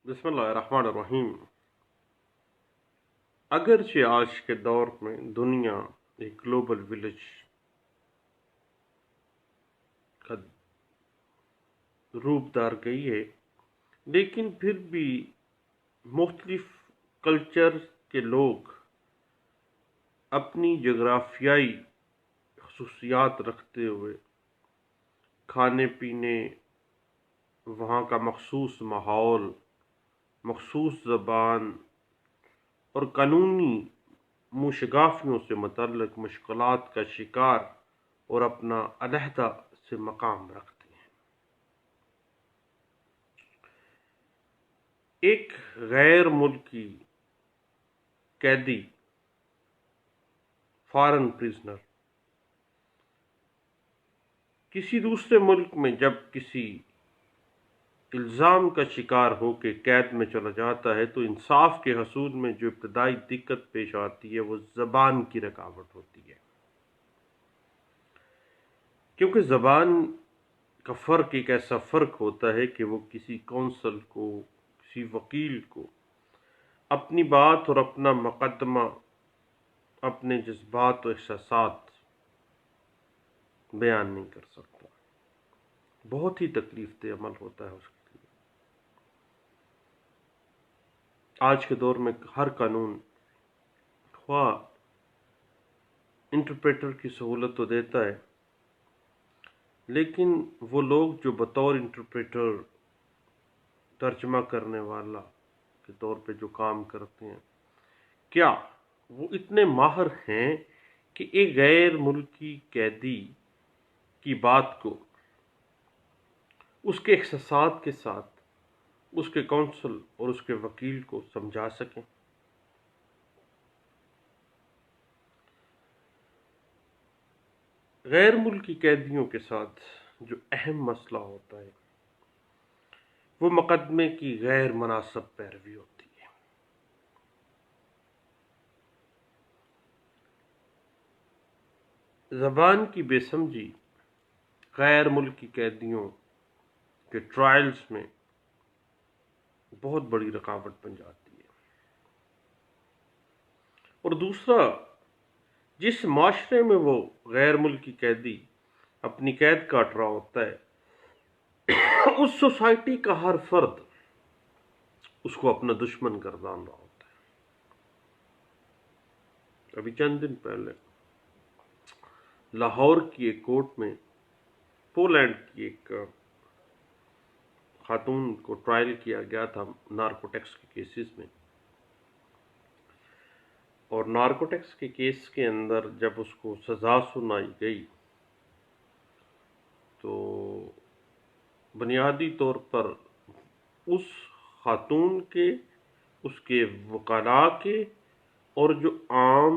بسم اللہ الرحمن الرحیم۔ اگرچہ آج کے دور میں دنیا ایک گلوبل ولیج کا روپ دار گئی ہے، لیکن پھر بھی مختلف کلچر کے لوگ اپنی جغرافیائی خصوصیات رکھتے ہوئے کھانے پینے، وہاں کا مخصوص ماحول، مخصوص زبان اور قانونی موشگافیوں سے متعلق مشکلات کا شکار اور اپنا علیحدہ سے مقام رکھتے ہیں۔ ایک غیر ملکی قیدی، فارن پریزنر، کسی دوسرے ملک میں جب کسی الزام کا شکار ہو کے قید میں چلا جاتا ہے تو انصاف کے حصول میں جو ابتدائی دقت پیش آتی ہے وہ زبان کی رکاوٹ ہوتی ہے، کیونکہ زبان کا فرق ایک ایسا فرق ہوتا ہے کہ وہ کسی کونسل کو، کسی وکیل کو اپنی بات اور اپنا مقدمہ، اپنے جذبات و احساسات بیان نہیں کر سکتا۔ بہت ہی تکلیف دہ عمل ہوتا ہے اس کے لیے۔ آج کے دور میں ہر قانون خواہ انٹرپریٹر کی سہولت تو دیتا ہے، لیکن وہ لوگ جو بطور انٹرپریٹر، ترجمہ کرنے والا کے طور پہ جو کام کرتے ہیں، کیا وہ اتنے ماہر ہیں کہ ایک غیر ملکی قیدی کی بات کو اس کے احساسات کے ساتھ اس کے کونسل اور اس کے وکیل کو سمجھا سکیں؟ غیر ملکی قیدیوں کے ساتھ جو اہم مسئلہ ہوتا ہے وہ مقدمے کی غیر مناسب پیروی ہوتی ہے۔ زبان کی بے سمجھی غیر ملکی قیدیوں کے ٹرائلز میں بہت بڑی رکاوٹ بن جاتی ہے۔ اور دوسرا، جس معاشرے میں وہ غیر ملکی قیدی اپنی قید کاٹ رہا ہوتا ہے، اس سوسائٹی کا ہر فرد اس کو اپنا دشمن گردان رہا ہوتا ہے۔ ابھی چند دن پہلے لاہور کی ایک کورٹ میں پولینڈ کی ایک خاتون کو ٹرائل کیا گیا تھا نارکوٹکس کے کیسز میں، اور نارکوٹکس کے کیس کے اندر جب اس کو سزا سنائی گئی تو بنیادی طور پر اس خاتون کے، اس کے وکلاء کے اور جو عام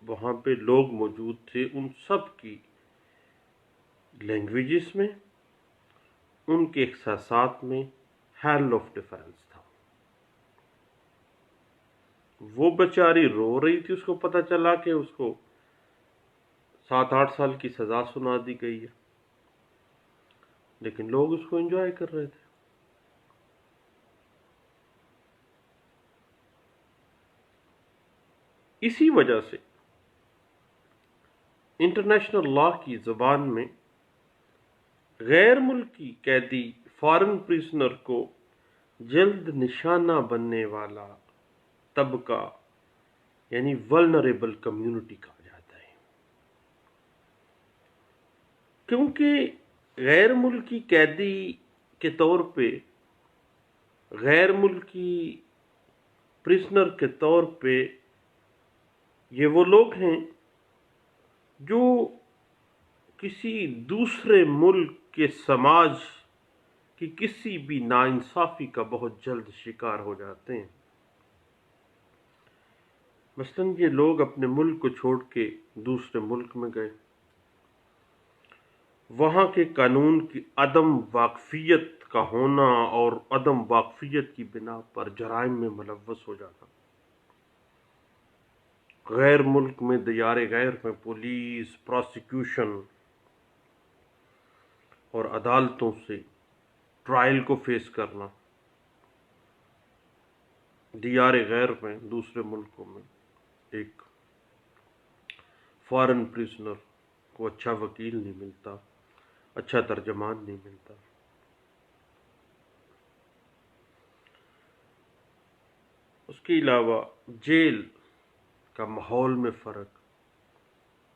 وہاں پہ لوگ موجود تھے ان سب کی لینگویجز میں، ان کے احساسات میں ہیل آف ڈیفینس تھا۔ وہ بیچاری رو رہی تھی، اس کو پتہ چلا کہ اس کو 7-8 سال کی سزا سنا دی گئی ہے، لیکن لوگ اس کو انجوائے کر رہے تھے۔ اسی وجہ سے انٹرنیشنل لا کی زبان میں غیر ملکی قیدی، فارن پریزنر کو جلد نشانہ بننے والا طبقہ یعنی ولنریبل کمیونٹی کہا جاتا ہے، کیونکہ غیر ملکی قیدی کے طور پہ، غیر ملکی پریزنر کے طور پہ یہ وہ لوگ ہیں جو کسی دوسرے ملک کے سماج کی کسی بھی ناانصافی کا بہت جلد شکار ہو جاتے ہیں۔ مثلاً یہ لوگ اپنے ملک کو چھوڑ کے دوسرے ملک میں گئے، وہاں کے قانون کی عدم واقفیت کا ہونا اور عدم واقفیت کی بنا پر جرائم میں ملوث ہو جانا، غیر ملک میں دیار غیر میں پولیس، پروسیکیوشن اور عدالتوں سے ٹرائل کو فیس کرنا، دیار غیر میں دوسرے ملکوں میں ایک فارن پریزنر کو اچھا وکیل نہیں ملتا، اچھا ترجمان نہیں ملتا۔ اس کے علاوہ جیل کا ماحول میں فرق،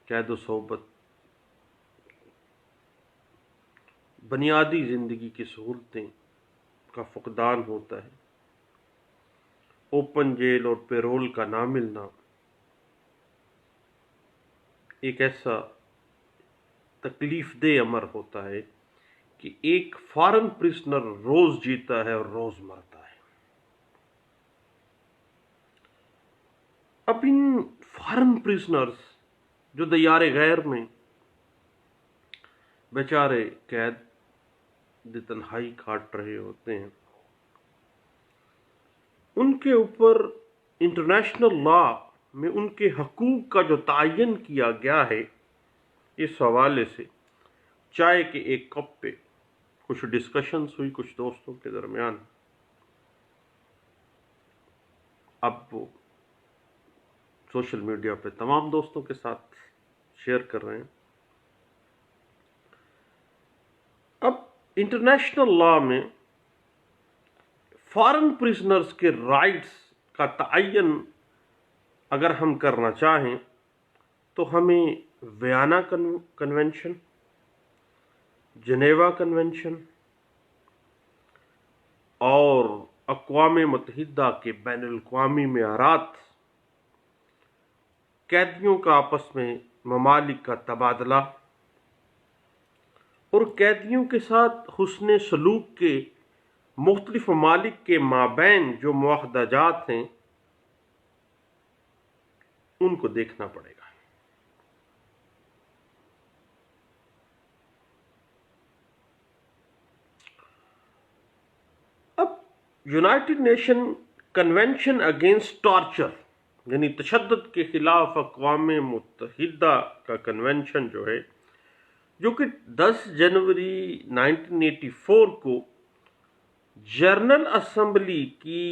قید و صحبت، بنیادی زندگی کی سہولتیں کا فقدان ہوتا ہے، اوپن جیل اور پیرول کا نہ ملنا ایک ایسا تکلیف دہ امر ہوتا ہے کہ ایک فارن پریزنر روز جیتا ہے اور روز مرتا ہے۔ اب ان فارن پریزنرز جو دیار غیر میں بیچارے قید تنہائی کاٹ رہے ہوتے ہیں، ان کے اوپر انٹرنیشنل لا میں ان کے حقوق کا جو تعین کیا گیا ہے، اس حوالے سے چائے کے ایک کپ پہ کچھ ڈسکشنز ہوئی کچھ دوستوں کے درمیان۔ اب وہ سوشل میڈیا پہ تمام دوستوں کے ساتھ شیئر کر رہے ہیں۔ اب انٹرنیشنل لا میں فارن پریزنرز کے رائٹس کا تعین اگر ہم کرنا چاہیں تو ہمیں ویانا کنونشن، جنیوا کنونشن اور اقوام متحدہ کے بین الاقوامی معیارات، قیدیوں کا آپس میں ممالک کا تبادلہ اور قیدیوں کے ساتھ حسن سلوک کے مختلف ممالک کے مابین جو معاہدہ جات ہیں ان کو دیکھنا پڑے گا۔ اب United nation convention against torture یعنی تشدد کے خلاف اقوام متحدہ کا کنونشن جو ہے، جو کہ 10 جنوری 1984 کو جنرل اسمبلی کی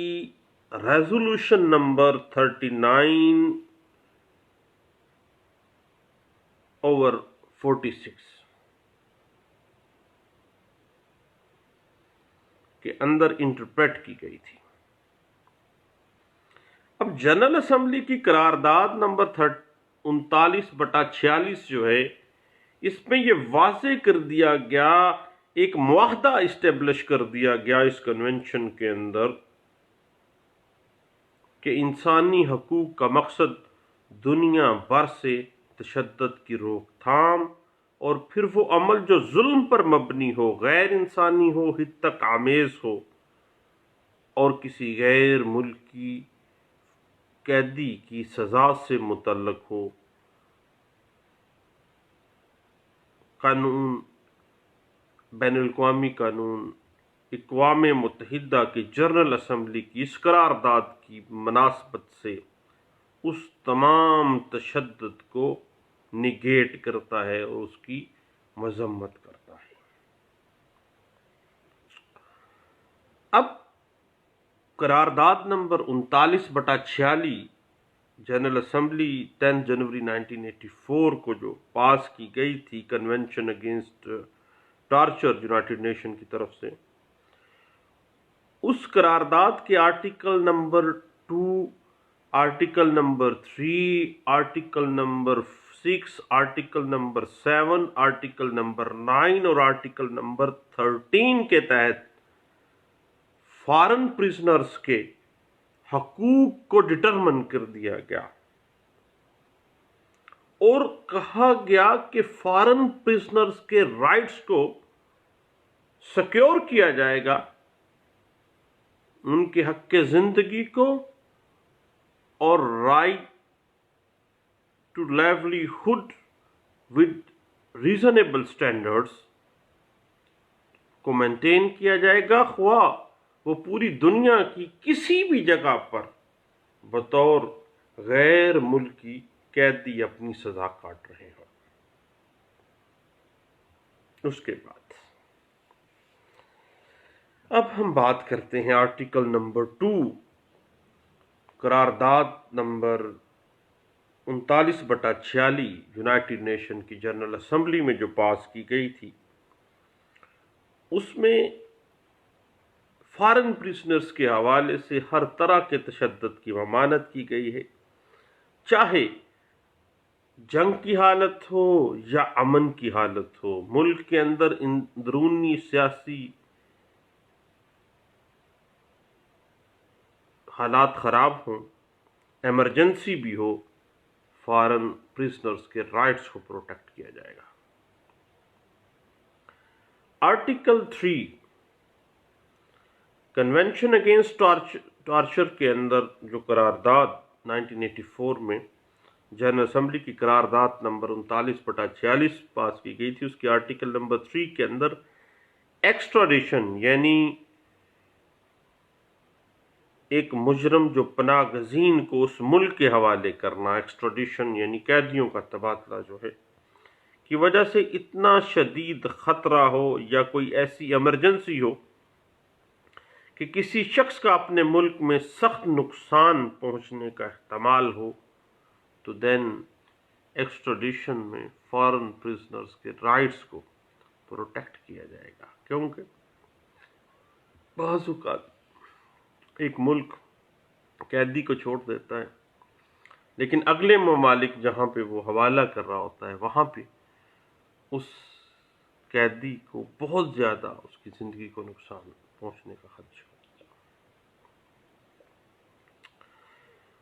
ریزولوشن نمبر 39/46 کے اندر انٹرپریٹ کی گئی تھی۔ اب جنرل اسمبلی کی قرارداد نمبر 39/46 جو ہے، اس میں یہ واضح کر دیا گیا، ایک معاہدہ اسٹیبلش کر دیا گیا اس کنونشن کے اندر کہ انسانی حقوق کا مقصد دنیا بھر سے تشدد کی روک تھام اور پھر وہ عمل جو ظلم پر مبنی ہو، غیر انسانی ہو، ہتک آمیز ہو اور کسی غیر ملکی قیدی کی سزا سے متعلق ہو، قانون، بین الاقوامی قانون، اقوام متحدہ کی جنرل اسمبلی کی اس قرارداد کی مناسبت سے اس تمام تشدد کو نگیٹ کرتا ہے اور اس کی مذمت کرتا ہے۔ اب قرارداد نمبر 39/46 جنرل اسمبلی 10 جنوری 1984 کو جو پاس کی گئی تھی، convention against torture United nation کی طرف سے، اس قرارداد کے article number 2، article number 3، article number 6، article number 7، article number 9 اور آرٹیکل نمبر 13 کے تحت فارن پریزنرز کے حقوق کو ڈٹرمن کر دیا گیا اور کہا گیا کہ فارن پریزنرز کے رائٹس کو سیکیور کیا جائے گا، ان کے حق زندگی کو اور right to livelihood with reasonable standards کو مینٹین کیا جائے گا، خواہ وہ پوری دنیا کی کسی بھی جگہ پر بطور غیر ملکی قیدی اپنی سزا کاٹ رہے ہوں۔ اس کے بعد اب ہم بات کرتے ہیں آرٹیکل نمبر 2 قرارداد نمبر 39/46 یونائٹڈ نیشن کی جنرل اسمبلی میں جو پاس کی گئی تھی، اس میں فارن پریزنرز کے حوالے سے ہر طرح کے تشدد کی ممانعت کی گئی ہے، چاہے جنگ کی حالت ہو یا امن کی حالت ہو، ملک کے اندر اندرونی سیاسی حالات خراب ہوں، ایمرجنسی بھی ہو، فارن پریزنرز کے رائٹس کو پروٹیکٹ کیا جائے گا۔ آرٹیکل 3 کنونشن اگینسٹ ٹارچر کے اندر جو قرارداد 1984 میں جنرل اسمبلی کی قرارداد نمبر 39/46 پاس کی گئی تھی، اس کی آرٹیکل نمبر 3 کے اندر ایکسٹراڈیشن یعنی ایک مجرم جو پناہ گزین کو اس ملک کے حوالے کرنا، ایکسٹراڈیشن یعنی قیدیوں کا تبادلہ جو ہے، کی وجہ سے اتنا شدید خطرہ ہو یا کوئی ایسی ایمرجنسی ہو کہ کسی شخص کا اپنے ملک میں سخت نقصان پہنچنے کا احتمال ہو، تو دین ایکسٹراڈیشن میں فارن پریزنرز کے رائٹس کو پروٹیکٹ کیا جائے گا، کیونکہ بعض اوقات ایک ملک قیدی کو چھوڑ دیتا ہے، لیکن اگلے ممالک جہاں پہ وہ حوالہ کر رہا ہوتا ہے وہاں پہ اس قیدی کو بہت زیادہ اس کی زندگی کو نقصان پہنچنے کا خدشہ ہوتا ہے۔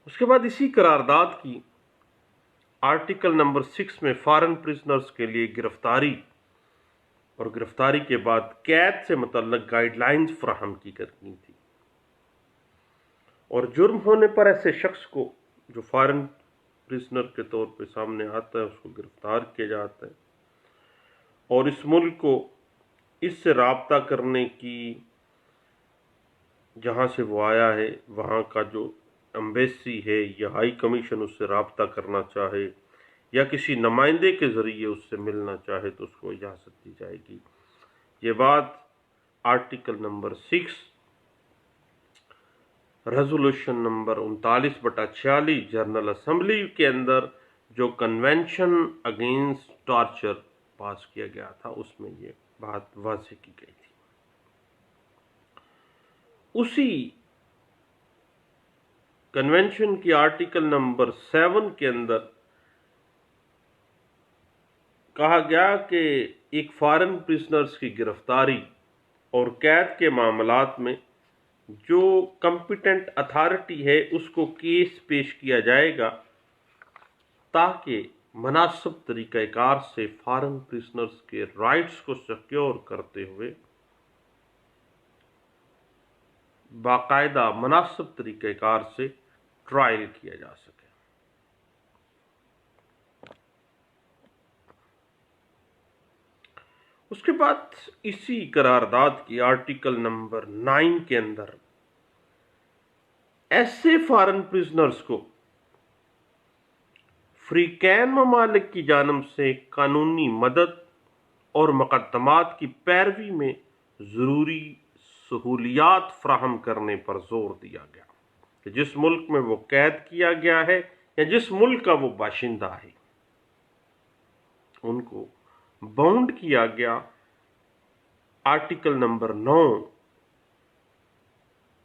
اس کے بعد اسی قرارداد کی آرٹیکل نمبر 6 میں فارن پریزنرز کے لیے گرفتاری اور گرفتاری کے بعد قید سے متعلق گائیڈ لائنز فراہم کی گئی تھی، اور جرم ہونے پر ایسے شخص کو جو فارن پریزنر کے طور پہ سامنے آتا ہے اس کو گرفتار کیا جاتا ہے، اور اس ملک کو اس سے رابطہ کرنے کی، جہاں سے وہ آیا ہے وہاں کا جو ایمبیسی ہے یا ہائی کمیشن اس سے رابطہ کرنا چاہے یا کسی نمائندے کے ذریعے اس سے ملنا چاہے تو اس کو اجازت دی جائے گی۔ یہ بات article number 6 resolution number 39/46 general assembly کے اندر جو کنونشن اگینسٹ ٹارچر پاس کیا گیا تھا اس میں یہ بات واضح کی گئی تھی۔ اسی کنونشن کی آرٹیکل نمبر 7 کے اندر کہا گیا کہ ایک فارن پریزنرز کی گرفتاری اور قید کے معاملات میں جو کمپیٹنٹ اتھارٹی ہے اس کو کیس پیش کیا جائے گا تاکہ مناسب طریقہ کار سے فارن پریزنرز کے رائٹس کو سیکیور کرتے ہوئے باقاعدہ مناسب طریقہ کار سے ٹرائل کیا جا سکے۔ اس کے بعد اسی قرارداد کی آرٹیکل نمبر 9 کے اندر ایسے فارن پریزنرز کو افریقین ممالک کی جانب سے قانونی مدد اور مقدمات کی پیروی میں ضروری سہولیات فراہم کرنے پر زور دیا گیا کہ جس ملک میں وہ قید کیا گیا ہے یا جس ملک کا وہ باشندہ ہے ان کو باؤنڈ کیا گیا۔ آرٹیکل نمبر 9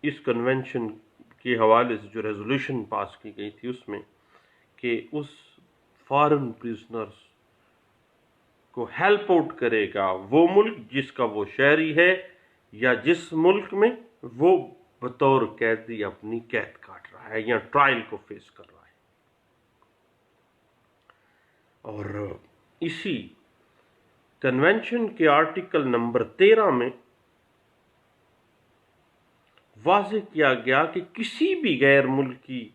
اس کنونشن کے حوالے سے جو ریزولوشن پاس کی گئی تھی اس میں کہ اس فارن پریزنرز کو ہیلپ آؤٹ کرے گا وہ ملک جس کا وہ شہری ہے یا جس ملک میں وہ بطور قیدی اپنی قید کاٹ رہا ہے یا ٹرائل کو فیس کر رہا ہے۔ اور اسی کنونشن کے آرٹیکل نمبر 13 میں واضح کیا گیا کہ کسی بھی غیر ملکی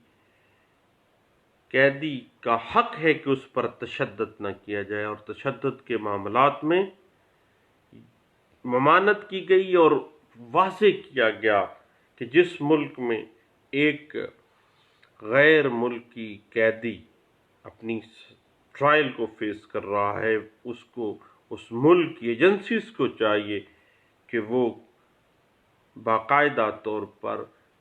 قیدی کا حق ہے کہ اس پر تشدد نہ کیا جائے، اور تشدد کے معاملات میں ممانعت کی گئی اور واضح کیا گیا کہ جس ملک میں ایک غیر ملکی قیدی اپنی ٹرائل کو فیس کر رہا ہے اس کو اس ملک کی ایجنسیز کو چاہیے کہ وہ باقاعدہ طور پر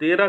13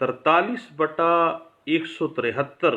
43/173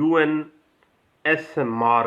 UNSMR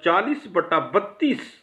40/32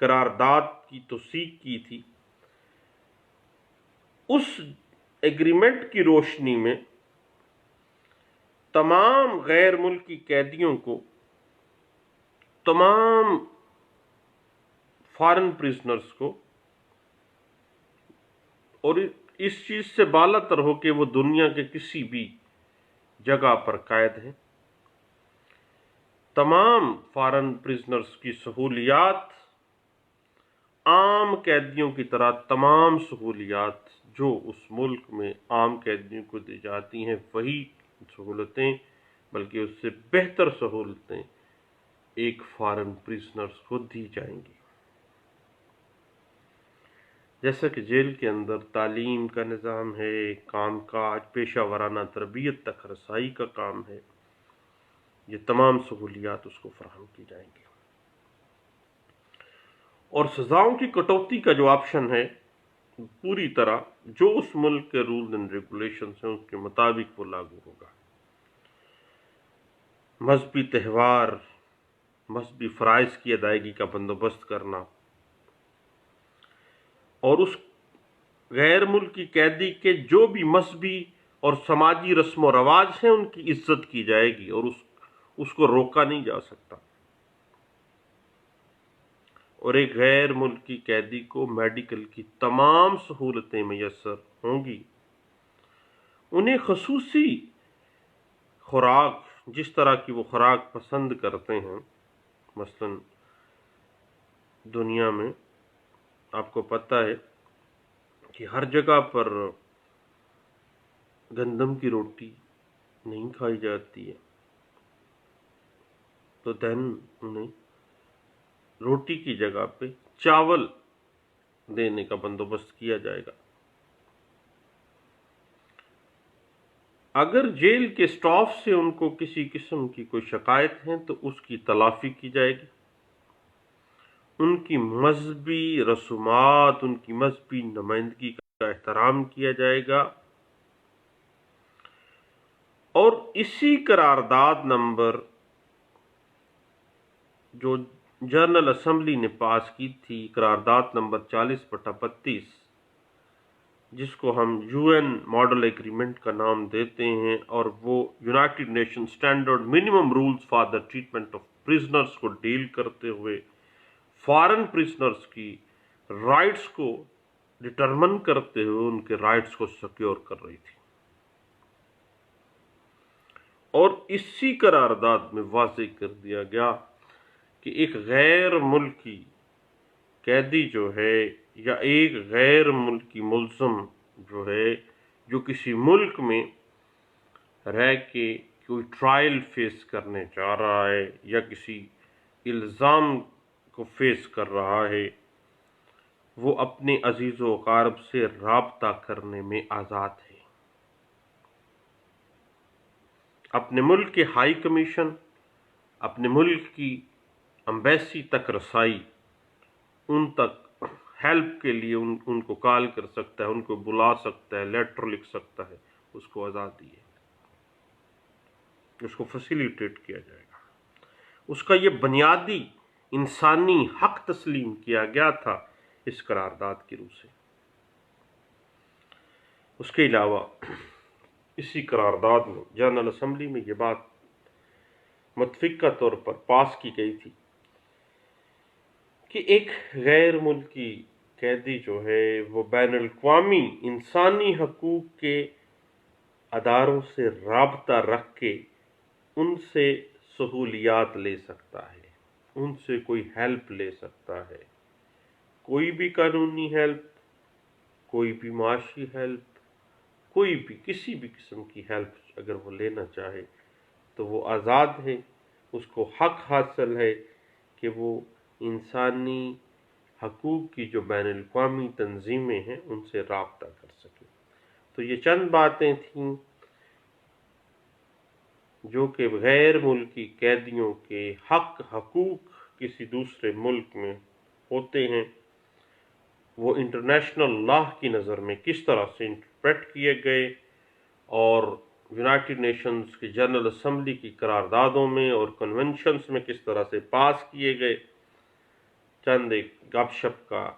قرارداد کی توثیق کی تھی، اس ایگریمنٹ کی روشنی میں تمام غیر ملکی قیدیوں کو، تمام فارن پریزنرز کو، اور اس چیز سے بالا تر ہو کہ وہ دنیا کے کسی بھی جگہ پر قید ہیں، تمام فارن پریزنرز کی سہولیات عام قیدیوں کی طرح، تمام سہولیات جو اس ملک میں عام قیدیوں کو دی جاتی ہیں وہی سہولتیں، بلکہ اس سے بہتر سہولتیں ایک فارن پریزنرز کو دی جائیں گی۔ جیسا کہ جیل کے اندر تعلیم کا نظام ہے، کام کاج، پیشہ ورانہ تربیت تک رسائی کا کام ہے، یہ تمام سہولیات اس کو فراہم کی جائیں گی۔ اور سزاؤں کی کٹوتی کا جو آپشن ہے، پوری طرح جو اس ملک کے رول اینڈ ریگولیشنز ہیں اس کے مطابق وہ لاگو ہوگا۔ مذہبی تہوار، مذہبی فرائض کی ادائیگی کا بندوبست کرنا، اور اس غیر ملکی قیدی کے جو بھی مذہبی اور سماجی رسم و رواج ہیں ان کی عزت کی جائے گی، اور اس کو روکا نہیں جا سکتا۔ اور ایک غیر ملکی قیدی کو میڈیکل کی تمام سہولتیں میسر ہوں گی، انہیں خصوصی خوراک، جس طرح کی وہ خوراک پسند کرتے ہیں، مثلا دنیا میں آپ کو پتہ ہے کہ ہر جگہ پر گندم کی روٹی نہیں کھائی جاتی ہے، تو دین انہیں روٹی کی جگہ پہ چاول دینے کا بندوبست کیا جائے گا۔ اگر جیل کے سٹاف سے ان کو کسی قسم کی کوئی شکایت ہے تو اس کی تلافی کی جائے گی، ان کی مذہبی رسومات، ان کی مذہبی نمائندگی کا احترام کیا جائے گا، اور اسی قرارداد نمبر جو جنرل اسمبلی نے پاس کی تھی، قرارداد نمبر 40/32، جس کو ہم UN ماڈل ایگریمنٹ کا نام دیتے ہیں، اور وہ United Nation Standard Minimum Rules for the Treatment of Prisoners کو ڈیل کرتے ہوئے فارن پریزنرز کی رائٹس کو ڈٹرمن کرتے ہوئے ان کے رائٹس کو سیکیور کر رہی تھی۔ اور اسی قرارداد میں واضح کر دیا گیا کہ ایک غیر ملکی قیدی جو ہے، یا ایک غیر ملکی ملزم جو ہے، جو کسی ملک میں رہ کے کوئی ٹرائل فیس کرنے جا رہا ہے یا کسی الزام کو فیس کر رہا ہے، وہ اپنے عزیز و اقارب سے رابطہ کرنے میں آزاد ہے۔ اپنے ملک کے ہائی کمیشن، اپنے ملک کی امبیسی تک رسائی، ان تک ہیلپ کے لیے ان کو کال کر سکتا ہے، ان کو بلا سکتا ہے، لیٹر لکھ سکتا ہے، اس کو آزادی ہے، اس کو فیسیلیٹیٹ کیا جائے گا۔ اس کا یہ بنیادی انسانی حق تسلیم کیا گیا تھا اس قرارداد کی روح سے۔ اس کے علاوہ اسی قرارداد میں جنرل اسمبلی میں یہ بات متفقہ طور پر پاس کی گئی تھی کہ ایک غیر ملکی قیدی جو ہے وہ بین الاقوامی انسانی حقوق کے اداروں سے رابطہ رکھ کے ان سے سہولیات لے سکتا ہے، ان سے کوئی ہیلپ لے سکتا ہے، کوئی بھی قانونی ہیلپ، کوئی بھی معاشی ہیلپ، کوئی بھی کسی بھی قسم کی ہیلپ اگر وہ لینا چاہے تو وہ آزاد ہے، اس کو حق حاصل ہے کہ وہ انسانی حقوق کی جو بین الاقوامی تنظیمیں ہیں ان سے رابطہ کر سکے۔ تو یہ چند باتیں تھیں جو کہ غیر ملکی قیدیوں کے حق حقوق کسی دوسرے ملک میں ہوتے ہیں، وہ انٹرنیشنل لاء کی نظر میں کس طرح سے انٹرپریٹ کیے گئے، اور یونائٹڈ نیشنز کی جنرل اسمبلی کی قراردادوں میں اور کنونشنز میں کس طرح سے پاس کیے گئے۔ چند ایک گپ شپ کا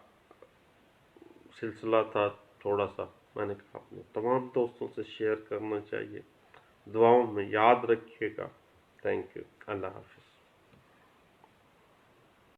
سلسلہ تھا، تھوڑا سا میں نے کہا اپنے تمام دوستوں سے شیئر کرنا چاہیے. دعاؤں میں یاد رکھیے گا. Thank you. اللہ حافظ.